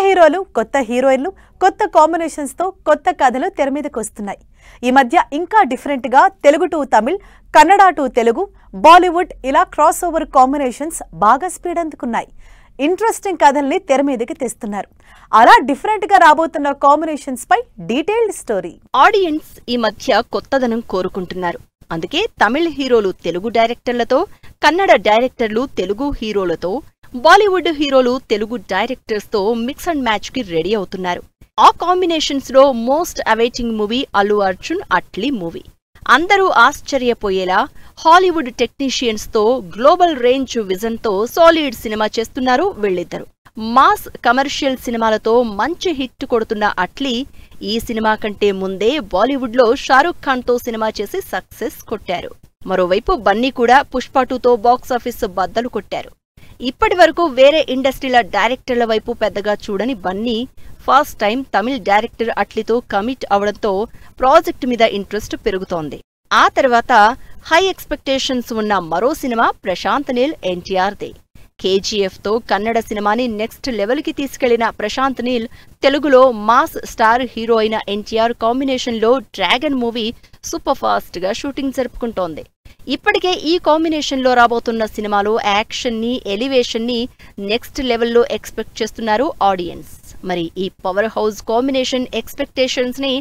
హీరోలు, కొత్త హీరోయిన్లు, కొత్త కాంబినేషన్స్ తో కొత్త కథలు తెర మీదకు వస్తున్నాయి. ఈ మధ్య ఇంకా డిఫరెంట్ గా తెలుగు టు తమిళ్, కన్నడ టు తెలుగు, బాలీవుడ్ ఇలా క్రాస్ ఓవర్ కాంబినేషన్స్ బాగా స్పీడ్ అందుకున్నాయి. ఇంట్రెస్టింగ్ కథల్ని తెర మీదకి తెస్తున్నారు. అలా డిఫరెంట్ గా రాబోతున్న కాంబినేషన్స్ పై డీటెయిల్డ్ స్టోరీ. ఆడియన్స్ ఈ మధ్య కొత్తదనం కోరుకుంటున్నారు. అందుకే తమిళ హీరోలు తెలుగు డైరెక్టర్లతో, కన్నడ డైరెక్టర్లు తెలుగు హీరోలతో, బాలీవుడ్ హీరోలు తెలుగు డైరెక్టర్స్ తో మిక్స్ అండ్ మ్యాచ్ కి రెడీ అవుతున్నారు. ఆ కాంబినేషన్స్ లో most awaiting movie Allu Arjun Atlee movie. అందరూ ఆశ్చర్యపోయేలా హాలీవుడ్ టెక్నీషియన్స్ తో గ్లోబల్ రేంజ్ విజన్ తో సాలిడ్ సినిమా చేస్తున్నారు వీళ్ళిద్దరు. మాస్ కమర్షియల్ సినిమాలతో మంచి హిట్ కొడుతున్న అట్లీ ఈ సినిమా కంటే ముందే బాలీవుడ్ లో షారూఖ్ ఖాన్ తో సినిమా చేసి సక్సెస్ కొట్టారు. మరోవైపు బన్నీ కూడా పుష్ప 2తో బాక్సాఫీస్ బద్దలు కొట్టారు. ఇప్పటి వరకు వేరే ఇండస్ట్రీల డైరెక్టర్ల వైపు పెద్దగా చూడని Bunny first time Tamil director అట్లీతో కమిట్ అవడంతో ప్రాజెక్ట్ మీద ఇంట్రెస్ట్ పెరుగుతోంది. ఆ తర్వాత హై ఎక్స్పెక్టేషన్స్ ఉన్న మరో సినిమా ప్రశాంత్ నీల్ ఎన్టీఆర్దే. కేజీఎఫ్ తో కన్నడ సినిమాని నెక్స్ట్ లెవెల్ కి తీసుకెళ్లిన ప్రశాంత్ నీల్ తెలుగులో మాస్ స్టార్ హీరో అయిన ఎన్టీఆర్ కాంబినేషన్ లో డ్రాగన్ మూవీ సూపర్ ఫాస్ట్ గా షూటింగ్ జరుపుకుంటోంది. ఇప్పటికే ఈ కాంబినేషన్ లో రాబోతున్న సినిమాలో యాక్షన్ ని, ఎలివేషన్ ని నెక్స్ట్ లెవెల్లో ఎక్స్పెక్ట్ చేస్తున్నారు ఆడియన్స్. మరి ఈ పవర్ హౌస్ కాంబినేషన్ ఎక్స్పెక్టేషన్స్ ని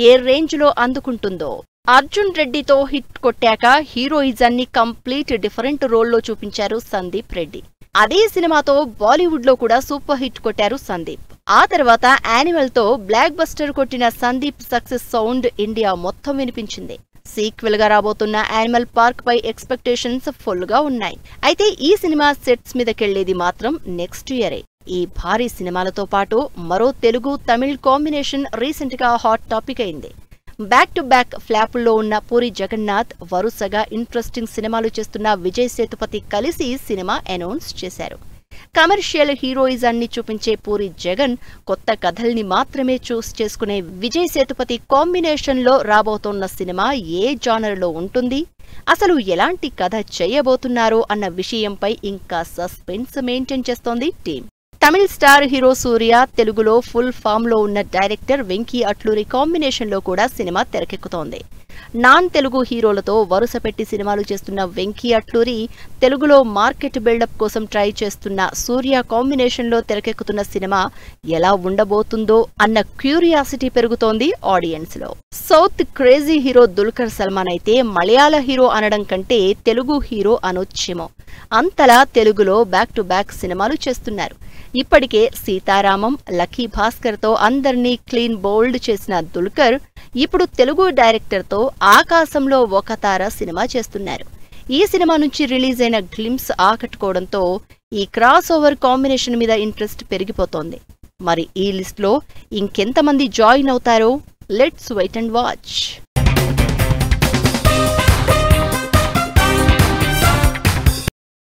ఏ రేంజ్ లో అందుకుంటుందో. అర్జున్ రెడ్డితో హిట్ కొట్టాక హీరోయిజాన్ని కంప్లీట్ డిఫరెంట్ రోల్లో చూపించారు సందీప్ రెడ్డి. అదే సినిమాతో బాలీవుడ్ లో కూడా సూపర్ హిట్ కొట్టారు సందీప్. ఆ తర్వాత యానిమల్ తో బ్లాక్ బస్టర్ కొట్టిన సందీప్ సక్సెస్ సౌండ్ ఇండియా మొత్తం వినిపించింది. సీక్వెల్ గా రాబోతున్న యానిమల్ పార్క్ పై ఎక్స్పెక్టేషన్స్ ఫుల్ గా ఉన్నాయి. అయితే ఈ సినిమా సెట్స్ మీదకెళ్లేది మాత్రం నెక్స్ట్ ఇయరే. ఈ భారీ సినిమాలతో పాటు మరో తెలుగు తమిళ్ కాంబినేషన్ రీసెంట్ గా హాట్ టాపిక్ అయింది. బ్యాక్ టు బ్యాక్ ఫ్లాపుల్లో ఉన్న పూరి జగన్నాథ్ వరుసగా ఇంట్రెస్టింగ్ సినిమాలు చేస్తున్న విజయ్ సేతుపతి కలిసి సినిమా అనౌన్స్ చేశారు. కమర్షియల్ హీరోయిజాన్ని చూపించే పూరి జగన్ కొత్త కథల్ని మాత్రమే చూస్ చేసుకునే విజయ్ సేతుపతి కాంబినేషన్ లో రాబోతోన్న సినిమా ఏ జానర్ లో ఉంటుంది, అసలు ఎలాంటి కథ చేయబోతున్నారో అన్న విషయంపై ఇంకా సస్పెన్స్ మెయింటైన్ చేస్తోంది టీం. తమిళ్ స్టార్ హీరో సూర్య, తెలుగులో ఫుల్ ఫామ్ లో ఉన్న డైరెక్టర్ వెంకీ అట్లూరి కాంబినేషన్ లో కూడా సినిమా తెరకెక్కుతోంది. నాన్ తెలుగు హీరోలతో వరుస పెట్టి సినిమాలు చేస్తున్న వెంకీ అట్లూరి తెలుగులో మార్కెట్ బిల్డప్ కోసం ట్రై చేస్తున్న సూర్య కాంబినేషన్ లో తెరకెక్కుతున్న సినిమా ఎలా ఉండబోతుందో అన్న క్యూరియాసిటీ పెరుగుతోంది ఆడియన్స్ లో. South crazy hero Dulquer Salman అయితే మలయాళ హీరో అనడం కంటే తెలుగు హీరో అనొచ్చేమో. అంతలా తెలుగులో బ్యాక్ టు బ్యాక్ సినిమాలు చేస్తున్నారు. ఇప్పటికే సీతారామం, లక్కీ భాస్కర్ తో అందర్నీ క్లీన్ బౌల్డ్ చేసిన దుల్కర్ ఇప్పుడు తెలుగు డైరెక్టర్ తో ఆకాశంలో ఒక తార సినిమా చేస్తున్నారు. ఈ సినిమా నుంచి రిలీజ్ అయిన గ్లిమ్స్ ఆకట్టుకోవడంతో ఈ క్రాస్ ఓవర్ కాంబినేషన్ మీద ఇంట్రెస్ట్ పెరిగిపోతోంది. మరి ఈ లిస్ట్ లో ఇంకెంతమంది జాయిన్ అవుతారో లెట్స్ వెయిట్ అండ్ వాచ్.